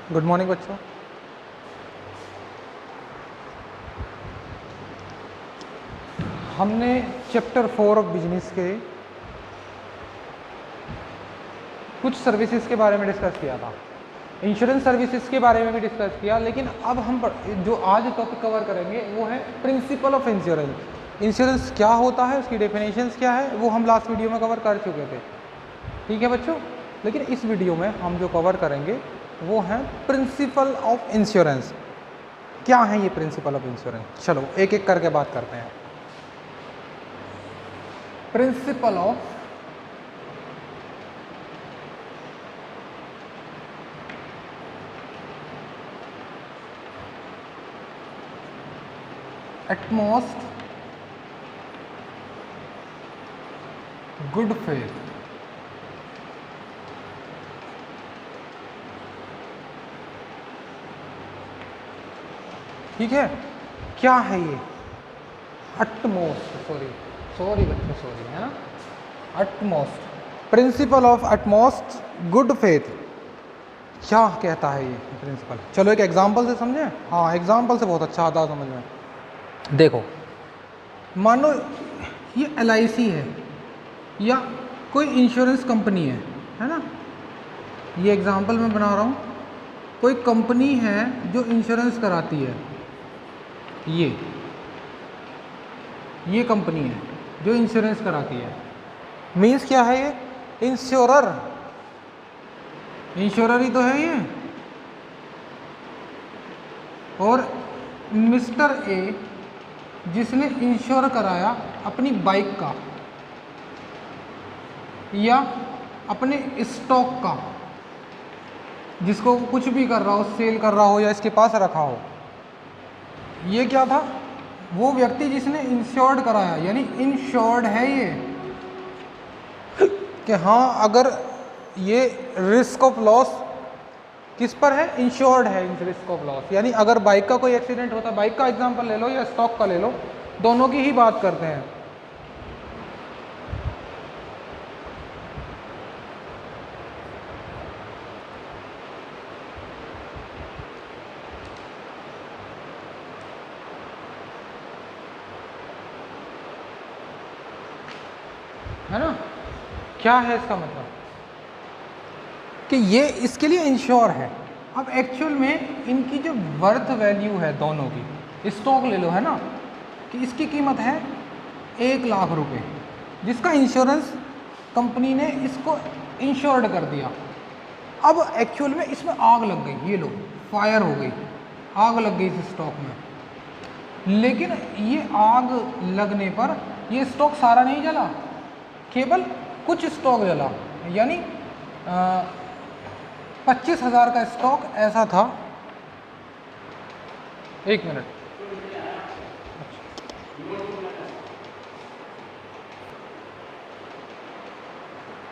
Good morning बच्चों। हमने chapter 4 of business के कुछ सर्विसेज के बारे में डिस्कस किया था, इंश्योरेंस सर्विसेज के बारे में भी डिस्कस किया, लेकिन अब हम जो आज टॉपिक कवर करेंगे वो है प्रिंसिपल ऑफ इंश्योरेंस। इंश्योरेंस क्या होता है, उसकी डेफिनेशंस क्या है, वो हम लास्ट वीडियो में कवर कर चुके थे। ठीक है बच्चों, लेकिन इस वीडियो में हम जो कवर करेंगे वो है प्रिंसिपल ऑफ इंश्योरेंस। क्या है ये प्रिंसिपल ऑफ इंश्योरेंस? चलो एक एक करके बात करते हैं। Principle of utmost good faith. ठीक है, क्या है ये? अटमोस्ट, सॉरी बच्चों, सॉरी, है ना, utmost, principle of utmost good faith. क्या कहता है ये प्रिंसिपल? चलो एक एग्जांपल से समझें। हाँ, एग्जांपल से बहुत अच्छा आता है समझ में। देखो, मानो ये LIC है या कोई इंश्योरेंस कंपनी है ना। ये एग्जांपल मैं बना रहा हूँ। कोई कंपनी है जो इंश्योरेंस कराती है, ये कंपनी है जो इंश्योरेंस कराती है। मीन्स क्या है ये? इंश्योरर ही तो है ये। और मिस्टर ए जिसने इंश्योर कराया अपनी बाइक का या अपने स्टॉक का, जिसको कुछ भी कर रहा हो, सेल कर रहा हो या इसके पास रखा हो, ये क्या था? वो व्यक्ति जिसने इंश्योर्ड कराया, यानी इंश्योर्ड है ये कि हाँ, अगर ये रिस्क ऑफ लॉस किस पर है? इंश्योर्ड है इन रिस्क ऑफ लॉस। यानी अगर बाइक का कोई एक्सीडेंट होता है, बाइक का एग्जांपल ले लो या स्टॉक का ले लो, दोनों की ही बात करते हैं। है ना? क्या है इसका मतलब? कि ये इसके लिए इंश्योर है। अब एक्चुअल में इनकी जो वर्थ वैल्यू है दोनों की, स्टॉक ले लो, है ना, कि इसकी कीमत है 1 लाख रुपए, जिसका इंश्योरेंस कंपनी ने इसको इंश्योर्ड कर दिया। अब एक्चुअल में इसमें आग लग गई, ये लो, फायर हो गई, आग लग गई इस स्टॉक में। लेकिन ये आग लगने पर ये स्टॉक सारा नहीं जला, केवल कुछ स्टॉक जला। यानी 25,000 का स्टॉक ऐसा था। एक मिनट,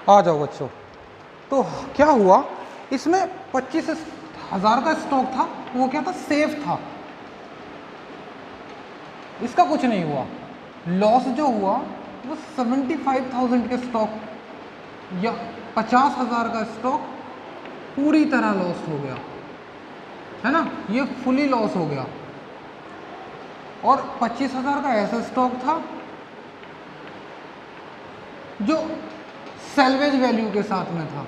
आ जाओ बच्चों। तो क्या हुआ, इसमें 25,000 का स्टॉक था, वो क्या था? सेफ था, इसका कुछ नहीं हुआ। लॉस जो हुआ वो 75,000 के स्टॉक या 50,000 का स्टॉक पूरी तरह लॉस हो गया, है ना, ये फुली लॉस हो गया। और 25,000 का ऐसा स्टॉक था जो सेल्वेज वैल्यू के साथ में था।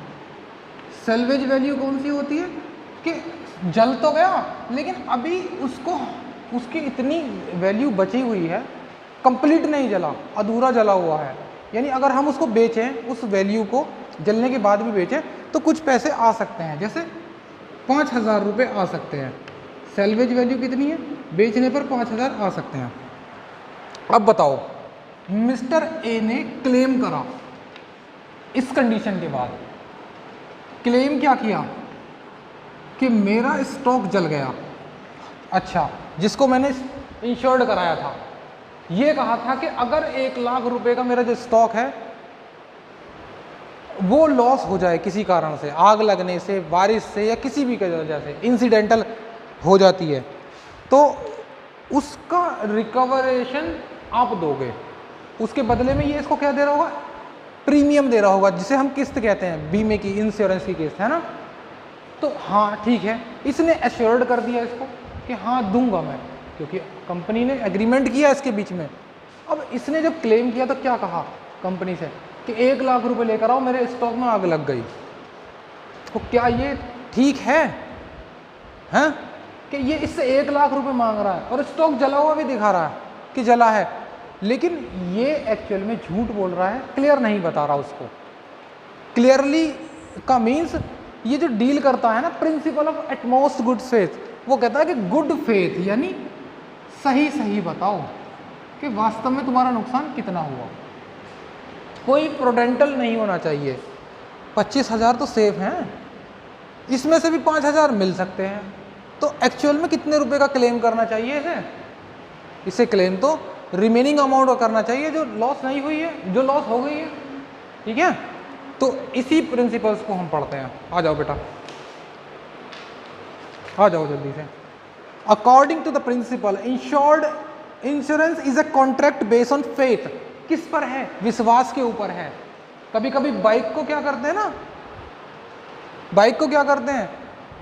सेल्वेज वैल्यू कौन सी होती है? कि जल तो गया लेकिन अभी उसकी इतनी वैल्यू बची हुई है, कंप्लीट नहीं जला, अधूरा जला हुआ है। यानी अगर हम उसको बेचें, उस वैल्यू को जलने के बाद भी बेचें, तो कुछ पैसे आ सकते हैं, जैसे 5,000 रुपये आ सकते हैं। सेल्वेज वैल्यू कितनी है? बेचने पर 5,000 आ सकते हैं। अब बताओ, मिस्टर ए ने क्लेम करा, इस कंडीशन के बाद क्लेम क्या किया कि मेरा स्टॉक जल गया। अच्छा, जिसको मैंने इंश्योर्ड कराया था, ये कहा था कि अगर 1 लाख रुपए का मेरा जो स्टॉक है वो लॉस हो जाए किसी कारण से, आग लगने से, बारिश से या किसी भी वजह से इंसिडेंटल हो जाती है, तो उसका रिकवरेशन आप दोगे। उसके बदले में ये इसको क्या दे रहा होगा? प्रीमियम दे रहा होगा, जिसे हम किस्त कहते हैं, बीमे की, इंश्योरेंस की किस्त, है ना। तो हाँ ठीक है, इसने एश्योर्ड कर दिया इसको कि हाँ दूंगा मैं, क्योंकि कंपनी ने एग्रीमेंट किया इसके बीच में। अब इसने जब क्लेम किया तो क्या कहा कंपनी से कि 1 लाख रुपए लेकर आओ, मेरे स्टॉक में आग लग गई। तो क्या ये ठीक है हैं कि ये इससे 1 लाख रुपए मांग रहा है और स्टॉक जला हुआ भी दिखा रहा है कि जला है, लेकिन ये एक्चुअल में झूठ बोल रहा है, क्लियर नहीं बता रहा उसको। क्लियरली का मीन्स ये जो डील करता है ना, principle of utmost good faith, वो कहता है कि गुड फेथ यानी सही सही बताओ कि वास्तव में तुम्हारा नुकसान कितना हुआ। कोई प्रोडेंटल नहीं होना चाहिए। 25,000 तो सेफ हैं, इसमें से भी 5,000 मिल सकते हैं, तो एक्चुअल में कितने रुपए का क्लेम करना चाहिए इसे क्लेम तो रिमेनिंग अमाउंट करना चाहिए जो लॉस नहीं हुई है, जो लॉस हो गई है। ठीक है, तो इसी प्रिंसिपल्स को हम पढ़ते हैं। आ जाओ बेटा, आ जाओ जल्दी से। According to the principle insured insurance is a contract based on faith. किस पर है? विश्वास के ऊपर है। कभी कभी बाइक को क्या करते हैं ना, बाइक को क्या करते हैं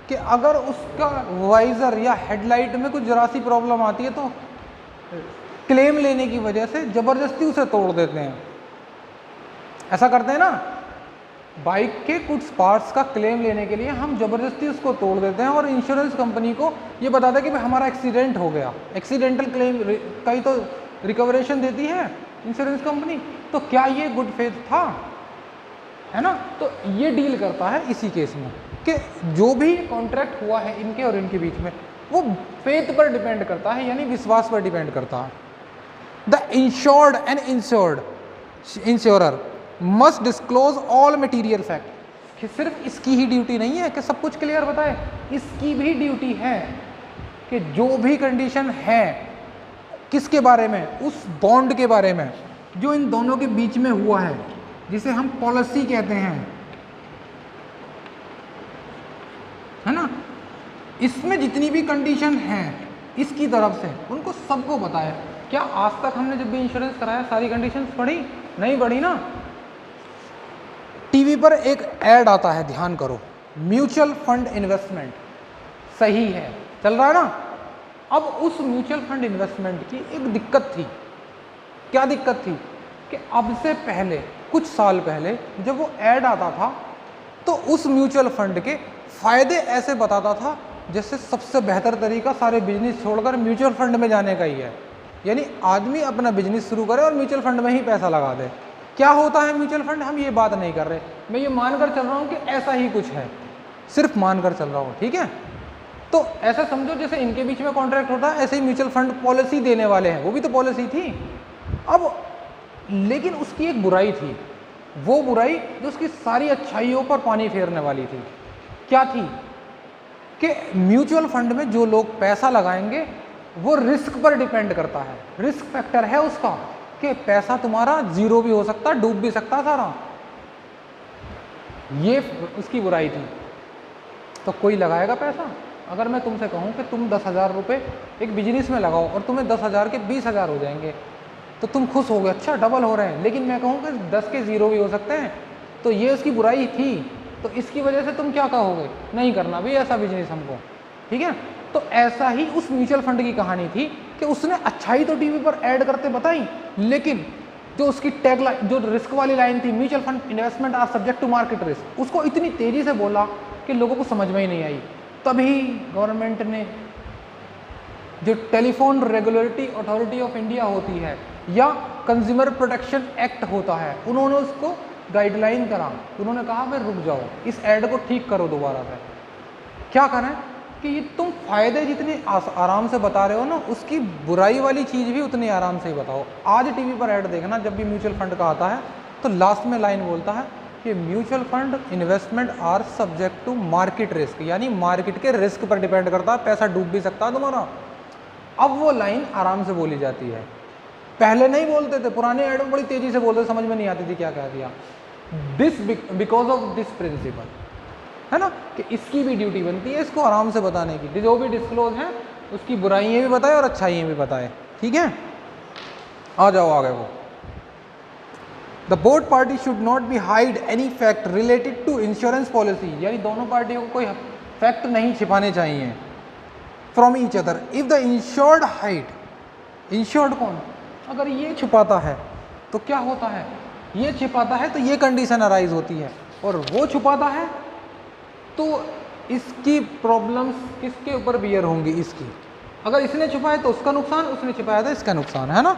कि अगर उसका वाइजर या हेडलाइट में कुछ जरा सी प्रॉब्लम आती है तो क्लेम लेने की वजह से जबरदस्ती उसे तोड़ देते हैं। ऐसा करते हैं ना, बाइक के कुछ पार्ट्स का क्लेम लेने के लिए हम जबरदस्ती उसको तोड़ देते हैं और इंश्योरेंस कंपनी को ये बताते हैं कि भाई हमारा एक्सीडेंट हो गया। एक्सीडेंटल क्लेम का ही तो रिकवरेशन देती है इंश्योरेंस कंपनी। तो क्या ये गुड फेथ था? है ना, तो ये डील करता है इसी केस में कि जो भी कॉन्ट्रैक्ट हुआ है इनके और इनके बीच में वो फेथ पर डिपेंड करता है, यानी विश्वास पर डिपेंड करता है। The insured and insurer must disclose all material fact. सिर्फ इसकी ही ड्यूटी नहीं है कि सब कुछ क्लियर बताए, इसकी भी ड्यूटी है कि जो भी कंडीशन है किसके बारे में, उस बॉन्ड के बारे में जो इन दोनों के बीच में हुआ है, जिसे हम पॉलिसी कहते हैं, है ना, इसमें जितनी भी कंडीशन है इसकी तरफ से उनको सबको बताया। क्या आज तक हमने जब भी इंश्योरेंस कराया सारी कंडीशंस पढ़ी? नहीं पढ़ी ना। टीवी पर एक ऐड आता है, ध्यान करो, म्यूचुअल फंड इन्वेस्टमेंट, सही है, चल रहा है ना। अब उस म्यूचुअल फंड इन्वेस्टमेंट की एक दिक्कत थी। क्या दिक्कत थी कि अब से पहले, कुछ साल पहले जब वो ऐड आता था तो उस म्यूचुअल फंड के फायदे ऐसे बताता था जैसे सबसे बेहतर तरीका सारे बिजनेस छोड़कर म्यूचुअल फंड में जाने का ही है, यानी आदमी अपना बिजनेस शुरू करे और म्यूचुअल फंड में ही पैसा लगा दे। क्या होता है म्यूचुअल फंड, हम ये बात नहीं कर रहे, मैं ये मानकर चल रहा हूँ कि ऐसा ही कुछ है, सिर्फ मानकर चल रहा हूँ। ठीक है, तो ऐसा समझो जैसे इनके बीच में कॉन्ट्रैक्ट होता है, ऐसे ही म्यूचुअल फंड पॉलिसी देने वाले हैं, वो भी तो पॉलिसी थी। अब लेकिन उसकी एक बुराई थी, वो बुराई जो उसकी सारी अच्छाइयों पर पानी फेरने वाली थी। क्या थी कि म्यूचुअल फंड में जो लोग पैसा लगाएंगे वो रिस्क पर डिपेंड करता है, रिस्क फैक्टर है उसका कि पैसा तुम्हारा जीरो भी हो सकता, डूब भी सकता सारा, ये उसकी बुराई थी। तो कोई लगाएगा पैसा? अगर मैं तुमसे कहूँ कि तुम 10,000 रुपये एक बिजनेस में लगाओ और तुम्हें 10,000 के 20,000 हो जाएंगे तो तुम खुश हो गए, अच्छा डबल हो रहे हैं। लेकिन मैं कहूँ कि 10 के 0 भी हो सकते हैं, तो ये उसकी बुराई थी। तो इसकी वजह से तुम क्या कहोगे? नहीं करना भी ऐसा बिजनेस हमको। ठीक है, तो ऐसा ही उस म्यूचुअल फंड की कहानी थी कि उसने अच्छाई तो टीवी पर ऐड करते बताई, लेकिन जो उसकी टैग लाइन, जो रिस्क वाली लाइन थी, mutual fund investment are subject to market risk, उसको इतनी तेजी से बोला कि लोगों को समझ में ही नहीं आई। तभी गवर्नमेंट ने, जो telephone regulatory authority of India होती है या कंज्यूमर प्रोटेक्शन एक्ट होता है, उन्होंने उसको गाइडलाइन करा। उन्होंने कहा भाई रुक जाओ, इस ऐड को ठीक करो दोबारा से। क्या करें कि ये तुम फायदे जितने आराम से बता रहे हो ना, उसकी बुराई वाली चीज़ भी उतनी आराम से ही बताओ। आज टीवी पर ऐड देखना, जब भी म्यूचुअल फंड का आता है तो लास्ट में लाइन बोलता है कि mutual fund investment are subject to market risk, यानी मार्केट के रिस्क पर डिपेंड करता है, पैसा डूब भी सकता है तुम्हारा। अब वो लाइन आराम से बोली जाती है, पहले नहीं बोलते थे, पुराने ऐड में बड़ी तेजी से बोलते, समझ में नहीं आती थी क्या कह दिया। This because of this principle, है ना, कि इसकी भी ड्यूटी बनती है इसको आराम से बताने की, जो भी डिस्क्लोज है उसकी बुराइयाँ भी बताए और अच्छाइयाँ भी बताए। ठीक है, आ जाओ आगे। वो the both party should not be hide any fact related to insurance policy, यानी दोनों पार्टियों को कोई फैक्ट नहीं छिपाने चाहिए from each other. If the insured hide, insured कौन, अगर ये छुपाता है तो क्या होता है, ये छिपाता है तो ये कंडीशन अराइज होती है, और वो छुपाता है तो इसकी प्रॉब्लम्स किसके ऊपर बियर होंगी, इसकी। अगर इसने छुपाया तो उसका नुकसान, उसने छुपाया तो इसका नुकसान, है ना।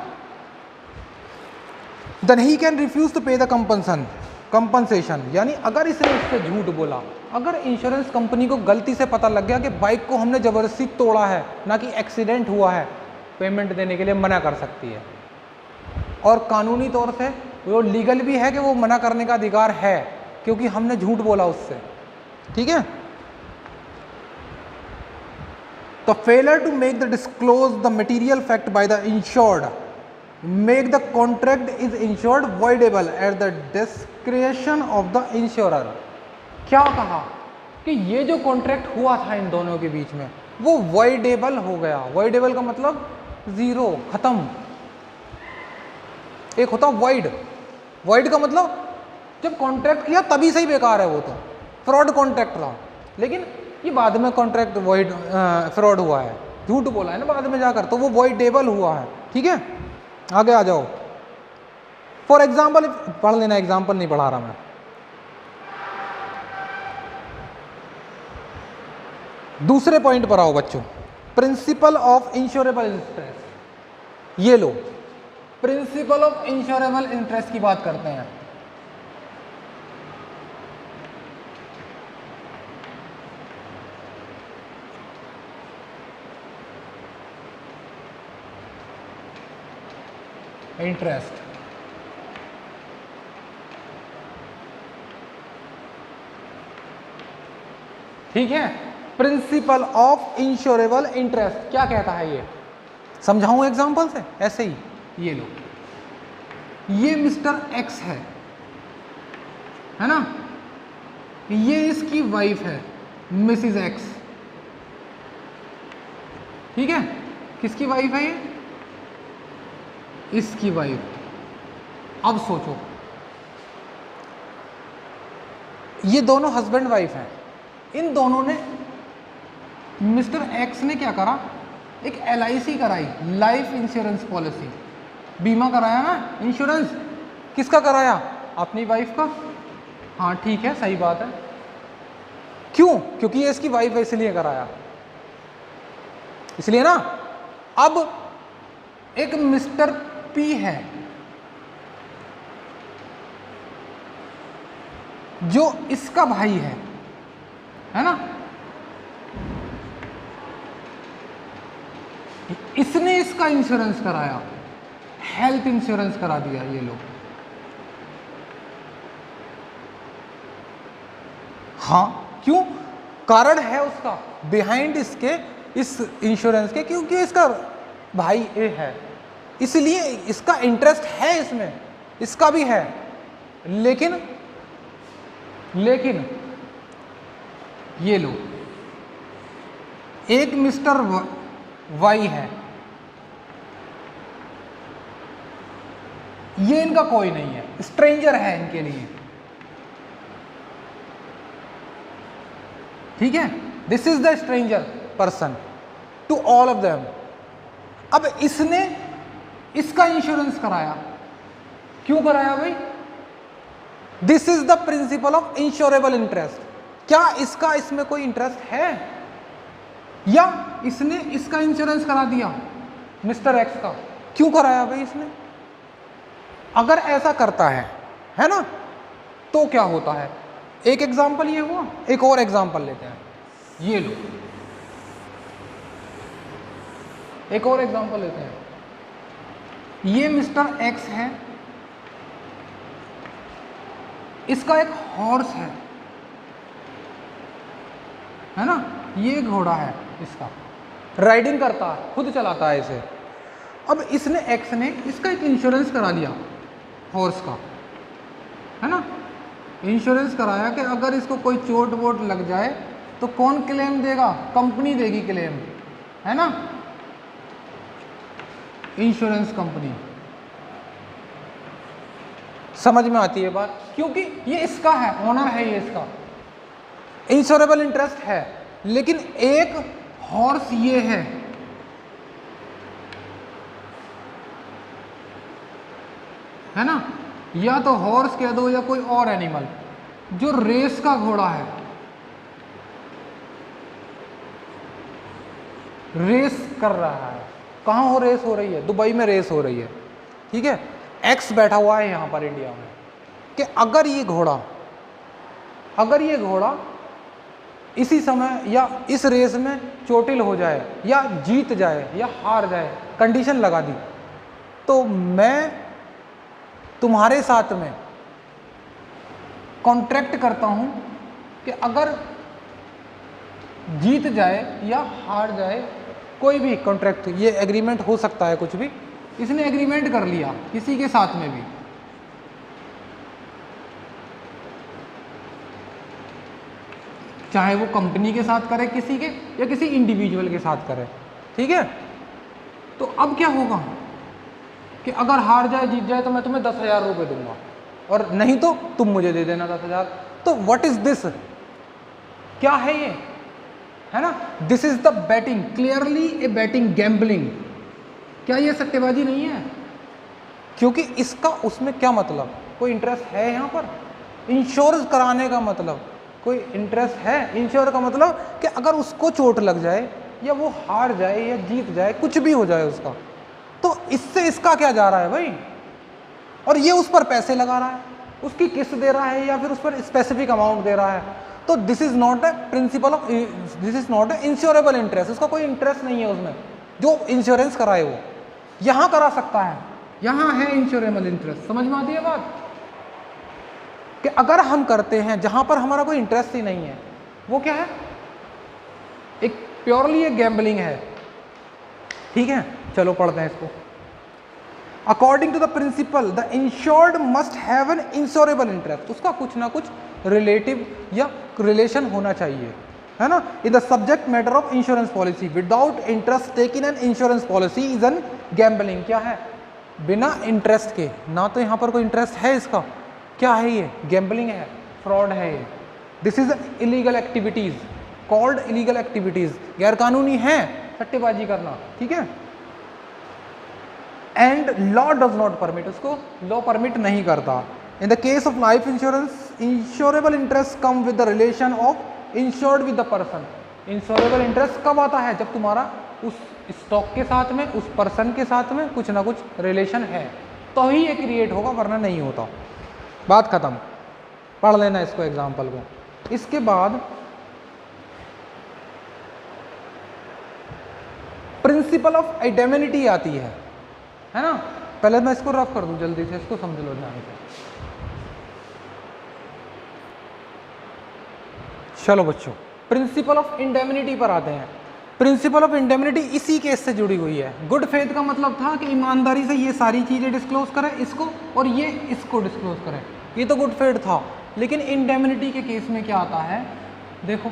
Then he can refuse to pay the compensation, यानी अगर इसने इससे झूठ बोला, अगर इंश्योरेंस कंपनी को गलती से पता लग गया कि बाइक को हमने ज़बरदस्ती तोड़ा है, ना कि एक्सीडेंट हुआ है, पेमेंट देने के लिए मना कर सकती है। और कानूनी तौर से वो लीगल भी है कि वो मना करने का अधिकार है, क्योंकि हमने झूठ बोला उससे, ठीक है। तो failure to make the disclose the material fact by the insured make the contract is insured voidable at the discretion of the insurer. क्या कहा कि ये जो कॉन्ट्रैक्ट हुआ था इन दोनों के बीच में वो वॉइडेबल हो गया। वॉइडेबल का मतलब जीरो, खत्म। एक होता वॉइड, वॉइड का मतलब जब कॉन्ट्रैक्ट किया तभी से ही बेकार है, वो तो फ्रॉड कॉन्ट्रैक्ट था, लेकिन ये बाद में कॉन्ट्रैक्ट वॉइड फ्रॉड हुआ है, झूठ बोला है ना बाद में जाकर, तो वो वॉइडेबल हुआ है, ठीक है। आगे आ जाओ। फॉर एग्जाम्पल पढ़ लेना, एग्जाम्पल नहीं पढ़ा रहा मैं। दूसरे पॉइंट पर आओ बच्चों, प्रिंसिपल ऑफ इंश्योरेबल इंटरेस्ट। ये लो, प्रिंसिपल ऑफ इंश्योरेबल इंटरेस्ट की बात करते हैं। इंटरेस्ट, ठीक है। प्रिंसिपल ऑफ इंश्योरेबल इंटरेस्ट क्या कहता है, ये समझाऊं एग्जांपल से, ऐसे ही। ये लो, ये मिस्टर एक्स है ना, ये इसकी वाइफ है मिसिज एक्स, ठीक है। किसकी वाइफ है ये, इसकी वाइफ। अब सोचो, ये दोनों हस्बैंड वाइफ हैं, इन दोनों ने, मिस्टर एक्स ने क्या करा, एक LIC कराई, लाइफ इंश्योरेंस पॉलिसी, बीमा कराया ना, इंश्योरेंस किसका कराया, अपनी वाइफ का। हाँ ठीक है, सही बात है। क्यों, क्योंकि ये इसकी वाइफ है इसलिए कराया, इसलिए ना। अब एक मिस्टर पी है जो इसका भाई है ना, इसने इसका इंश्योरेंस कराया, हेल्थ इंश्योरेंस करा दिया, ये लोग। हाँ, क्यों, कारण है उसका बिहाइंड इसके, इस इंश्योरेंस के, क्योंकि इसका भाई ए है, इसलिए इसका इंटरेस्ट है इसमें, इसका भी है। लेकिन ये लो, एक मिस्टर वाई है, ये इनका कोई नहीं है, स्ट्रेंजर है इनके लिए, ठीक है। This is the stranger person to all of them. अब इसने इसका इंश्योरेंस कराया, क्यों कराया भाई, this is the principle of insurable interest. क्या इसका इसमें कोई इंटरेस्ट है, या इसने इसका इंश्योरेंस करा दिया मिस्टर एक्स का, क्यों कराया भाई इसने। अगर ऐसा करता है ना, तो क्या होता है, एक एग्जांपल ये हुआ, एक और एग्जांपल लेते हैं। ये लो, एक और एग्जांपल लेते हैं। ये मिस्टर एक्स है, इसका एक हॉर्स है ना, ये घोड़ा है इसका, राइडिंग करता है, खुद चलाता है इसे। अब इसने एक्स ने इसका एक इंश्योरेंस करा लिया हॉर्स का, है ना, इंश्योरेंस कराया कि अगर इसको कोई चोट वोट लग जाए तो कौन क्लेम देगा, कंपनी देगी क्लेम, है ना, इंश्योरेंस कंपनी। समझ में आती है बात, क्योंकि ये इसका है, ओनर है ये इसका, इंश्योरेबल इंटरेस्ट है। लेकिन एक हॉर्स ये है ना, या तो हॉर्स कह दो या कोई और एनिमल जो रेस का घोड़ा है, रेस कर रहा है। कहाँ हो रेस हो रही है? दुबई में रेस हो रही है, ठीक है। एक्स बैठा हुआ है यहाँ पर इंडिया में, कि अगर ये घोड़ा इसी समय या इस रेस में चोटिल हो जाए या जीत जाए या हार जाए, कंडीशन लगा दी, तो मैं तुम्हारे साथ में कॉन्ट्रैक्ट करता हूं कि अगर जीत जाए या हार जाए, कोई भी कॉन्ट्रैक्ट, ये एग्रीमेंट हो सकता है कुछ भी, इसने एग्रीमेंट कर लिया किसी के साथ में भी, चाहे वो कंपनी के साथ करे किसी के या किसी इंडिविजुअल के साथ करे, ठीक है। तो अब क्या होगा कि अगर हार जाए जीत जाए तो मैं तुम्हें 10,000 रुपये दूंगा, और नहीं तो तुम मुझे दे देना 10,000। तो व्हाट इज दिस? क्या है ये? है ना, this is the batting, clearly A batting, gambling. क्या ये सट्टेबाजी नहीं है? क्योंकि इसका उसमें क्या मतलब, कोई इंटरेस्ट है यहाँ पर? इंश्योरेंस कराने का मतलब कोई इंटरेस्ट है? इंश्योर का मतलब कि अगर उसको चोट लग जाए या वो हार जाए या जीत जाए, कुछ भी हो जाए उसका, तो इससे इसका क्या जा रहा है भाई? और ये उस पर पैसे लगा रहा है, उसकी किस्त दे रहा है या फिर उस पर स्पेसिफिक अमाउंट दे रहा है। तो this is not A principle of, this is not A insurable interest. उसका कोई इंटरेस्ट नहीं है उसमें, जो इंश्योरेंस कराए वो यहां करा सकता है, यहां है इंश्योरेबल इंटरेस्ट। समझ में आती है बात? कि अगर हम करते हैं जहां पर हमारा कोई इंटरेस्ट ही नहीं है, वो क्या है? एक प्योरली एक गैम्बलिंग है, ठीक है। चलो पढ़ते हैं इसको। According to the principle the insured must have an insurable interest, उसका कुछ ना कुछ रिलेटिव या रिलेशन होना चाहिए, है ना। In the subject matter of insurance policy without interest taken an insurance policy is an gambling. क्या है? बिना इंटरेस्ट के, ना तो यहाँ पर कोई इंटरेस्ट है इसका, क्या है ये? गैम्बलिंग है, फ्रॉड है ये। This is illegal activities, called illegal activities, गैर कानूनी है सट्टेबाजी करना, ठीक है। And law does not permit, उसको लॉ परमिट नहीं करता। In the case of life insurance insurable interest come with the relation of insured with the person. Insurable interest कब आता है? जब तुम्हारा उस स्टॉक के साथ में, उस पर्सन के साथ में कुछ ना कुछ रिलेशन है, तो ही ये क्रिएट होगा, वरना नहीं होता। बात खत्म। पढ़ लेना इसको, एग्जाम्पल को। इसके बाद प्रिंसिपल ऑफ इंडेमनिटी आती है ना। पहले मैं इसको रफ कर दूं जल्दी से, इसको समझ लो ध्यान से। चलो बच्चों, प्रिंसिपल ऑफ इंडेमनिटी पर आते हैं। प्रिंसिपल ऑफ इंडेमनिटी इसी केस से जुड़ी हुई है। गुड फेथ का मतलब था कि ईमानदारी से ये सारी चीजें डिस्क्लोज करें इसको, और ये इसको डिस्क्लोज करें, ये तो गुड फेथ था। लेकिन इंडेमनिटी के केस में क्या आता है, देखो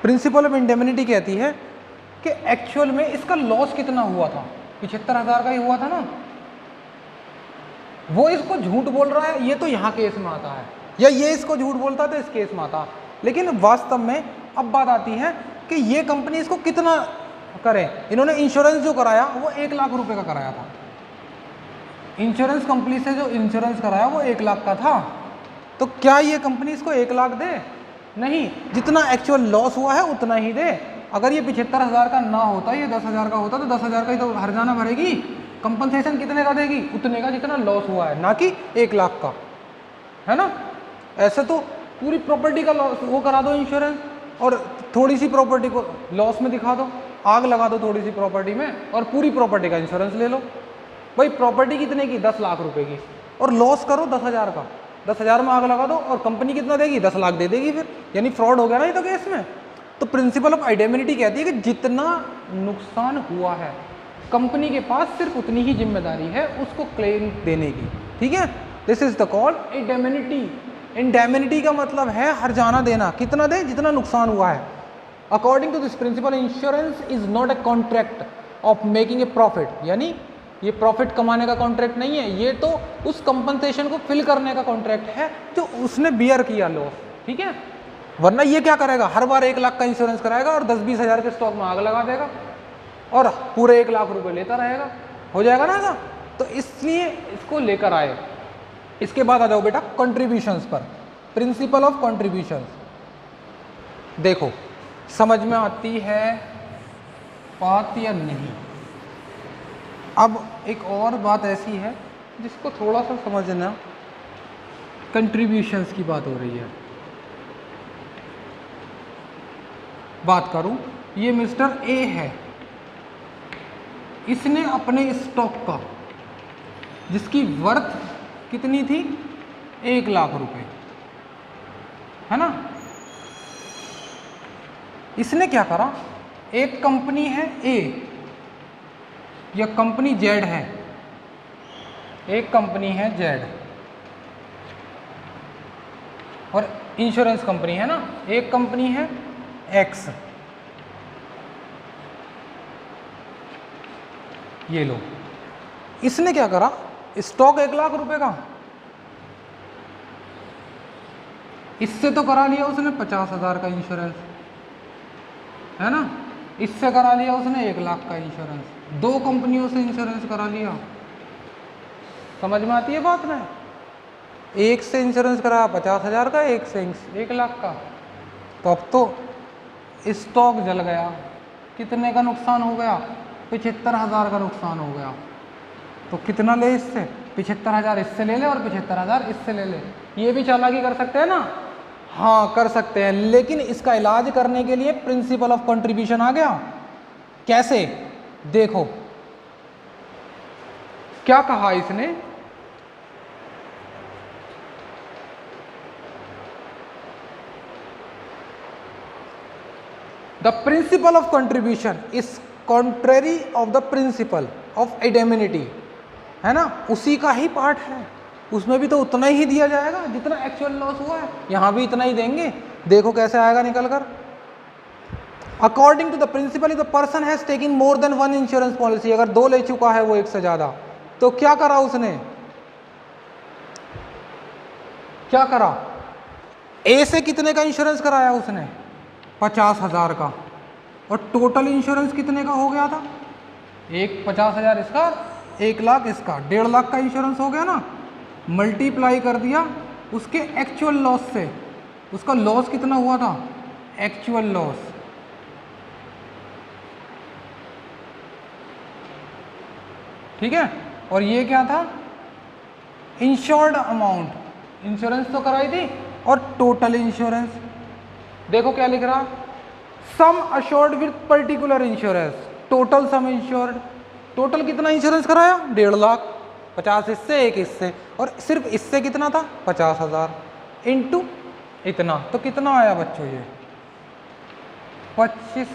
प्रिंसिपल ऑफ इंडेमनिटी कहती है कि एक्चुअल में इसका लॉस कितना हुआ था, 75,000 का ही हुआ था ना। वो इसको झूठ बोल रहा है, ये तो यहाँ केस में आता है, या ये इसको झूठ बोलता है तो इस केस में आता। लेकिन वास्तव में अब बात आती है कि ये कंपनी इसको कितना करे। इन्होंने इंश्योरेंस जो कराया वो 1 लाख रुपए का कराया था। इंश्योरेंस कंपनी से जो इंश्योरेंस कराया वो 1 लाख का था। तो क्या ये कंपनी इसको 1 लाख दे? नहीं, जितना एक्चुअल लॉस हुआ है उतना ही दे। अगर ये 75,000 का ना होता, ये 10,000 का होता, तो 10,000 का ही तो हर्जाना भरेगी। कंपनसेशन कितने का देगी? उतने का जितना लॉस हुआ है, ना कि 1 लाख का, है ना। ऐसे तो पूरी प्रॉपर्टी का लॉस वो करा दो इंश्योरेंस, और थोड़ी सी प्रॉपर्टी को लॉस में दिखा दो, आग लगा दो थोड़ी सी प्रॉपर्टी में, और पूरी प्रॉपर्टी का इंश्योरेंस ले लो। भाई प्रॉपर्टी कितने की? 10 लाख रुपए की, और लॉस करो 10,000 का, 10,000 में आग लगा दो, और कंपनी कितना देगी? 10 लाख दे देगी। फिर यानी फ्रॉड हो गया ना ये तो केस में। तो प्रिंसिपल ऑफ इंडेमनिटी कहती है कि जितना नुकसान हुआ है, कंपनी के पास सिर्फ उतनी ही जिम्मेदारी है उसको क्लेम देने की, ठीक है। This is the call indemnity. Indemnity का मतलब है हर्जाना देना, कितना दे? जितना नुकसान हुआ है। According to this principle insurance is not a contract of making a profit, यानी ये प्रॉफिट कमाने का कॉन्ट्रैक्ट नहीं है, ये तो उस कंपनसेशन को फिल करने का कॉन्ट्रैक्ट है जो उसने बियर किया लॉस, ठीक है। वरना ये क्या करेगा, हर बार 1 लाख का इंश्योरेंस कराएगा और 10-20 हज़ार के स्टॉक में आग लगा देगा और पूरे 1 लाख रुपए लेता रहेगा, हो जाएगा ना ऐसा। तो इसलिए इसको लेकर आए। इसके बाद आ जाओ बेटा कंट्रीब्यूशंस पर, प्रिंसिपल ऑफ कंट्रीब्यूशंस। देखो समझ में आती है बात या नहीं। अब एक और बात ऐसी है जिसको थोड़ा सा समझना, कंट्रीब्यूशंस की बात हो रही है। बात करूं, ये मिस्टर ए है, इसने अपने स्टॉक का जिसकी वर्थ कितनी थी 1 लाख रुपए, है ना, इसने क्या करा, एक कंपनी है ए या कंपनी जेड है, एक कंपनी है जेड और इंश्योरेंस कंपनी है ना, एक कंपनी है एक्स। ये लो, इसने क्या करा, स्टॉक 1 लाख रुपए का, इससे तो करा लिया उसने 50,000 का इंश्योरेंस, है ना, इससे करा लिया उसने 1 लाख का इंश्योरेंस, 2 कंपनियों से इंश्योरेंस करा लिया। समझ में आती है बात में, एक से इंश्योरेंस कराया 50,000 का, एक से 1 लाख का। तो अब तो स्टॉक जल गया, कितने का नुकसान हो गया, 75,000 का नुकसान हो गया। तो कितना ले इससे, 75,000 इससे ले ले और 75,000 इससे ले ले। ये भी चालाकी कर सकते हैं ना, हाँ कर सकते हैं, लेकिन इसका इलाज करने के लिए प्रिंसिपल ऑफ कंट्रीब्यूशन आ गया। कैसे, देखो क्या कहा इसने, the principle of contribution is contrary of the principle of indemnity, है ना, उसी का ही पार्ट है, उसमें भी तो उतना ही दिया जाएगा जितना एक्चुअल लॉस हुआ है, यहां भी इतना ही देंगे। देखो कैसे आएगा निकल कर, according to the principle the person has taking more than 1 insurance policy, अगर 2 ले चुका है वो 1 से ज्यादा, तो क्या करा उसने, क्या करा, ए से कितने का इंश्योरेंस कराया उसने 50,000 का, और टोटल इंश्योरेंस कितने का हो गया था, एक 50,000 इसका, 1 लाख इसका, 1.5 लाख का इंश्योरेंस हो गया ना। मल्टीप्लाई कर दिया उसके एक्चुअल लॉस से, उसका लॉस कितना हुआ था, एक्चुअल लॉस, ठीक है, और ये क्या था, इंश्योर्ड अमाउंट, इंश्योरेंस तो कराई थी, और टोटल इंश्योरेंस, देखो क्या लिख रहा, sum assured with particular insurance, total sum insured, total कितना इंश्योरेंस कराया 1.5 लाख, 50 इससे 1 इससे, और सिर्फ इससे कितना था 50,000 इंटू इतना, तो कितना आया बच्चों ये 25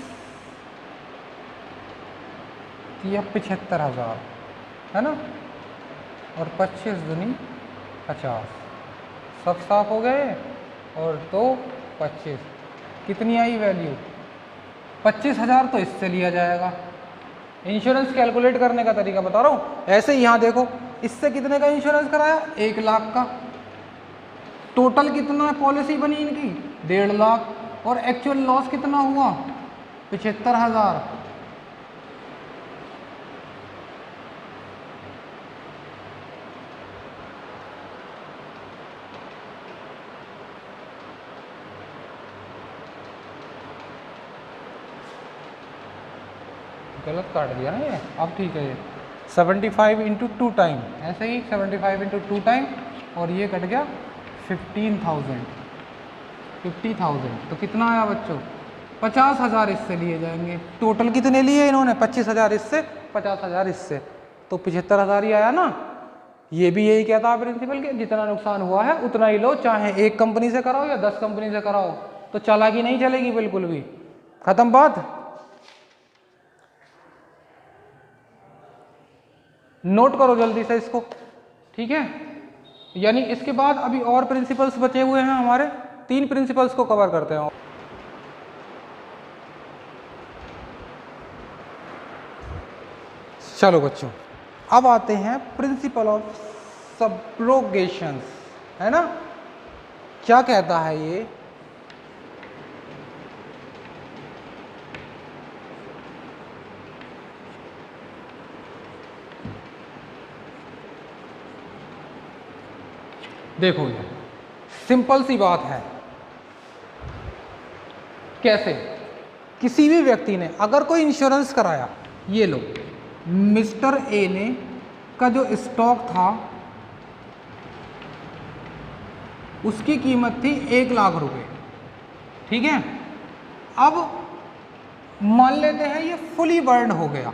या 75,000, है ना, और 25 दूनी 50, सब साफ हो गए, और तो 25 कितनी आई वैल्यू, 25,000 तो इससे लिया जाएगा। इंश्योरेंस कैलकुलेट करने का तरीका बता रहा हूँ, ऐसे ही यहाँ देखो, इससे कितने का इंश्योरेंस कराया 1 लाख का, टोटल कितना पॉलिसी बनी इनकी 1.5 लाख, और एक्चुअल लॉस कितना हुआ 75,000। गलत काट दिया ना ये, अब ठीक है, ये 75 इंटू 2 टाइम, ऐसे ही 75 इंटू 2 टाइम, और ये कट गया 15,000, 50,000, तो कितना आया बच्चों 50,000 इससे लिए जाएंगे, टोटल कितने लिए इन्होंने 25,000 इससे 50,000 इससे, तो 75,000 ही आया ना। ये भी यही कहता है प्रिंसिपल के, जितना नुकसान हुआ है उतना ही लो, चाहे 1 कंपनी से कराओ या 10 कंपनी से कराओ, तो चालाकी नहीं चलेगी बिल्कुल भी, खत्म बात। नोट करो जल्दी से इसको, ठीक है, यानी इसके बाद अभी और प्रिंसिपल्स बचे हुए हैं हमारे, 3 प्रिंसिपल्स को कवर करते हैं। चलो बच्चों, अब आते हैं प्रिंसिपल ऑफ सब्रोगेशन, है ना। क्या कहता है ये, देखो ये सिंपल सी बात है। कैसे, किसी भी व्यक्ति ने अगर कोई इंश्योरेंस कराया, ये लो मिस्टर ए ने का जो स्टॉक था उसकी कीमत थी 1 लाख रुपए, ठीक है। अब मान लेते हैं ये फुली बर्न हो गया,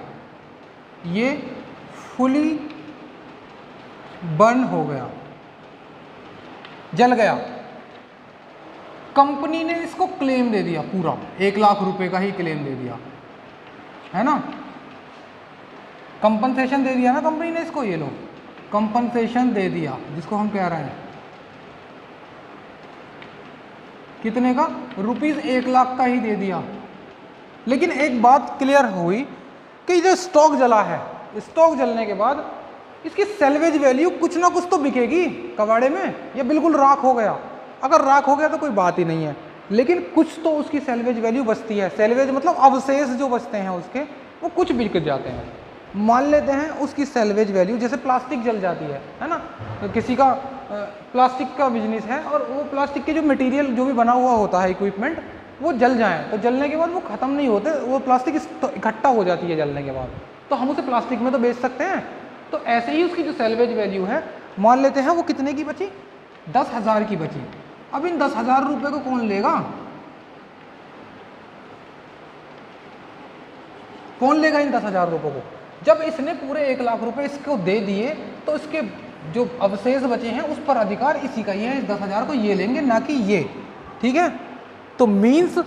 ये फुली बर्न हो गया, जल गया। कंपनी ने इसको क्लेम दे दिया, पूरा 1 लाख रुपए का ही क्लेम दे दिया, है ना। कंपनसेशन दे दिया ना कंपनी ने इसको, ये लो कंपनसेशन दे दिया, जिसको हम कह रहे हैं कितने का, ₹1 लाख का ही दे दिया। लेकिन एक बात क्लियर हुई कि जो स्टॉक जला है, स्टॉक जलने के बाद इसकी सेल्वेज वैल्यू कुछ ना कुछ तो बिकेगी कबाड़े में, या बिल्कुल राख हो गया। अगर राख हो गया तो कोई बात ही नहीं है, लेकिन कुछ तो उसकी सेल्वेज वैल्यू बचती है। सेल्वेज मतलब अवशेष जो बचते हैं उसके, वो कुछ बिक जाते हैं। मान लेते हैं उसकी सेल्वेज वैल्यू, जैसे प्लास्टिक जल जाती है ना। तो किसी का प्लास्टिक का बिजनेस है और वो प्लास्टिक के जो मटेरियल जो भी बना हुआ होता है इक्विपमेंट, वो जल जाए तो जलने के बाद वो ख़त्म नहीं होते, वो प्लास्टिक इकट्ठा हो जाती है जलने के बाद, तो हम उसे प्लास्टिक में तो बेच सकते हैं। तो ऐसे ही उसकी जो सेल्वेज वैल्यू है, मान लेते हैं वो कितने की बची, 10,000 की बची। अब इन 10,000 रुपये को कौन लेगा, कौन लेगा इन 10,000 रुपये को। जब इसने पूरे 1 लाख रुपए इसको दे दिए तो इसके जो अवशेष बचे हैं उस पर अधिकार इसी का ही है, इस 10,000 को ये लेंगे, ना कि ये, ठीक है। तो मीन्स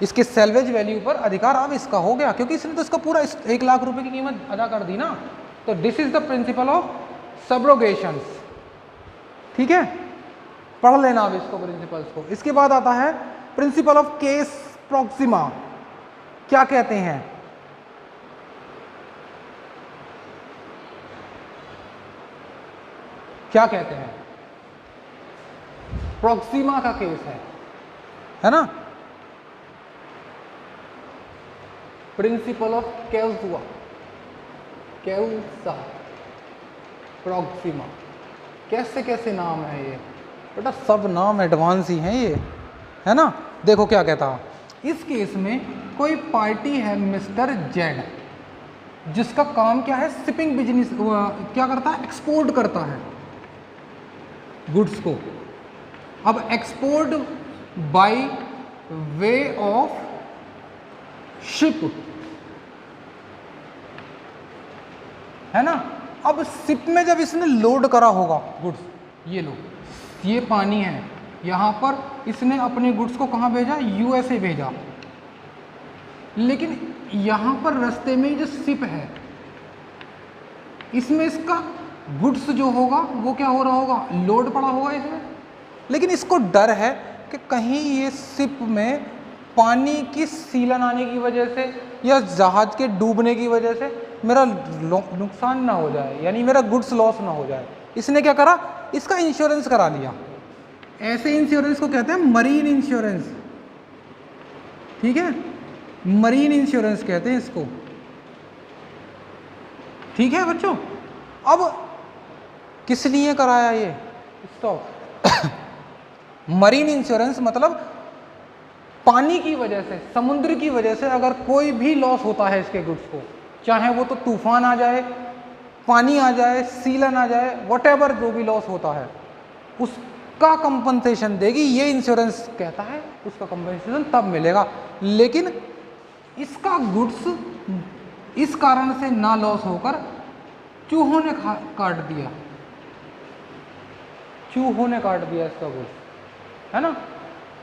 इसके सेल्वेज वैल्यू पर अधिकार अब इसका हो गया, क्योंकि इसने तो इसका पूरा 1 लाख रुपए की कीमत अदा कर दी ना। तो this is the principle of subrogation, ठीक है। पढ़ लेना अब इसको, प्रिंसिपल्स को। इसके बाद आता है प्रिंसिपल ऑफ केस प्रॉक्सिमा। क्या कहते हैं, क्या कहते हैं, प्रॉक्सिमा का केस है ना। प्रिंसिपल ऑफ कैजुआ, कैसा प्रॉक्सिमा, कैसे कैसे नाम है ये बेटा, सब नाम एडवांस ही हैं ये, है ना। देखो क्या कहता, इस केस में कोई पार्टी है मिस्टर जेड, जिसका काम क्या है, शिपिंग बिजनेस, क्या करता है, एक्सपोर्ट करता है गुड्स को। अब export by way of ship, है ना। अब शिप में जब इसने लोड करा होगा गुड्स, ये लो ये पानी है, यहाँ पर इसने अपने गुड्स को कहाँ भेजा, यूएसए भेजा। लेकिन यहाँ पर रास्ते में जो शिप है, इसमें इसका गुड्स जो होगा वो क्या हो रहा होगा, लोड पड़ा होगा इसमें। लेकिन इसको डर है कि कहीं ये शिप में पानी की सीलन आने की वजह से या जहाज के डूबने की वजह से मेरा नुकसान ना हो जाए, यानी मेरा गुड्स लॉस ना हो जाए। इसने क्या करा, इसका इंश्योरेंस करा लिया। ऐसे इंश्योरेंस को कहते हैं मरीन इंश्योरेंस, ठीक है, मरीन इंश्योरेंस कहते हैं इसको, ठीक है बच्चों। अब किस लिए कराया ये स्टॉप, मरीन इंश्योरेंस मतलब पानी की वजह से, समुद्र की वजह से अगर कोई भी लॉस होता है इसके गुड्स को, चाहे वो तो तूफान आ जाए, पानी आ जाए, सीलन आ जाए, व्हाटएवर जो भी लॉस होता है उसका कंपनसेशन देगी ये इंश्योरेंस कहता है, उसका कंपनसेशन तब मिलेगा। लेकिन इसका गुड्स इस कारण से ना लॉस होकर चूहों ने काट दिया, चूहों ने काट दिया इसका गुड्स, है ना।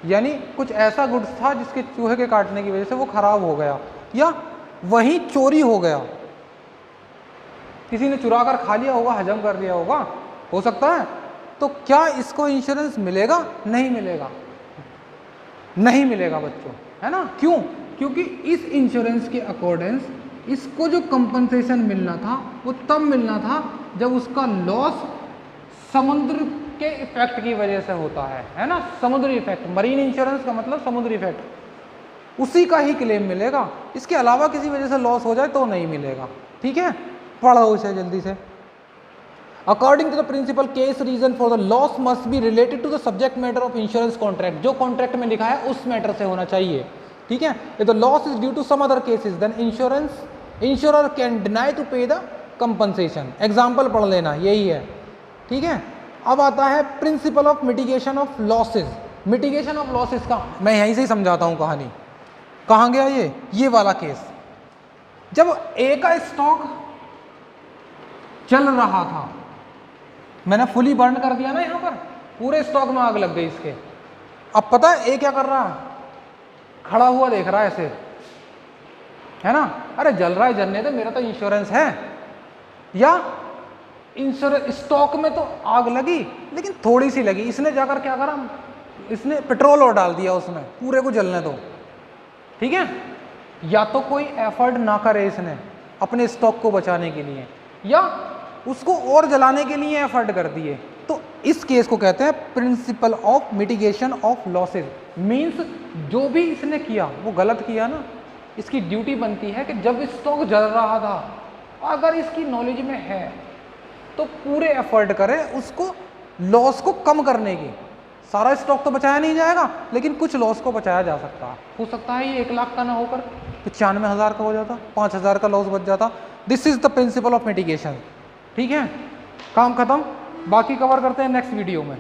यानी कुछ ऐसा गुड्स था जिसके चूहे के काटने की वजह से वो खराब हो गया, या वहीं चोरी हो गया, किसी ने चुरा कर खा लिया होगा, हजम कर लिया होगा, हो सकता है। तो क्या इसको इंश्योरेंस मिलेगा, नहीं मिलेगा, नहीं मिलेगा बच्चों, है ना। क्यों, क्योंकि इस इंश्योरेंस के अकॉर्डिंग इसको जो कंपनसेशन मिलना था वो तब मिलना था जब उसका लॉस समुद्र के इफेक्ट की वजह से होता है ना, समुद्री इफेक्ट। मरीन इंश्योरेंस का मतलब समुद्री इफेक्ट, उसी का ही क्लेम मिलेगा। इसके अलावा किसी वजह से लॉस हो जाए तो नहीं मिलेगा। ठीक है, पढ़ो इसे जल्दी से। According to the principle case reason for the loss must be related to the subject matter of insurance contract, जो कॉन्ट्रैक्ट में लिखा है उस मैटर से होना चाहिए। ठीक है, if the loss is due to some other cases then insurer can deny to pay the compensation. Example पढ़ लेना, यही है। ठीक है, अब आता है principle of mitigation of losses. Mitigation of losses का मैं यहीं से ही समझाता हूं कहानी। कहाँ गया ये वाला केस, जब ए का स्टॉक चल रहा था, मैंने फुली बर्न कर दिया ना, यहां पर पूरे स्टॉक में आग लग गई इसके। अब पता है ए क्या कर रहा है, खड़ा हुआ देख रहा है ऐसे, है ना, अरे जल रहा है जलने दे, मेरा तो इंश्योरेंस है। या इंश्योरेंस स्टॉक में तो आग लगी लेकिन थोड़ी सी लगी, इसने जाकर क्या करा, इसने पेट्रोल और डाल दिया उसमें, पूरे को जलने दो। ठीक है, या तो कोई एफर्ट ना करे इसने अपने स्टॉक को बचाने के लिए, या उसको और जलाने के लिए एफर्ट कर दिए, तो इस केस को कहते हैं principle of mitigation of losses. Means जो भी इसने किया वो गलत किया ना, इसकी ड्यूटी बनती है कि जब स्टॉक जल रहा था, अगर इसकी नॉलेज में है तो पूरे एफर्ट करे उसको लॉस को कम करने की। सारा स्टॉक तो बचाया नहीं जाएगा लेकिन कुछ लॉस को बचाया जा सकता है। हो सकता है ये 1 लाख का ना होकर 95,000 का हो जाता, 5,000 का लॉस बच जाता। This is the principle of mitigation. ठीक है, काम खत्म, बाकी कवर करते हैं नेक्स्ट वीडियो में।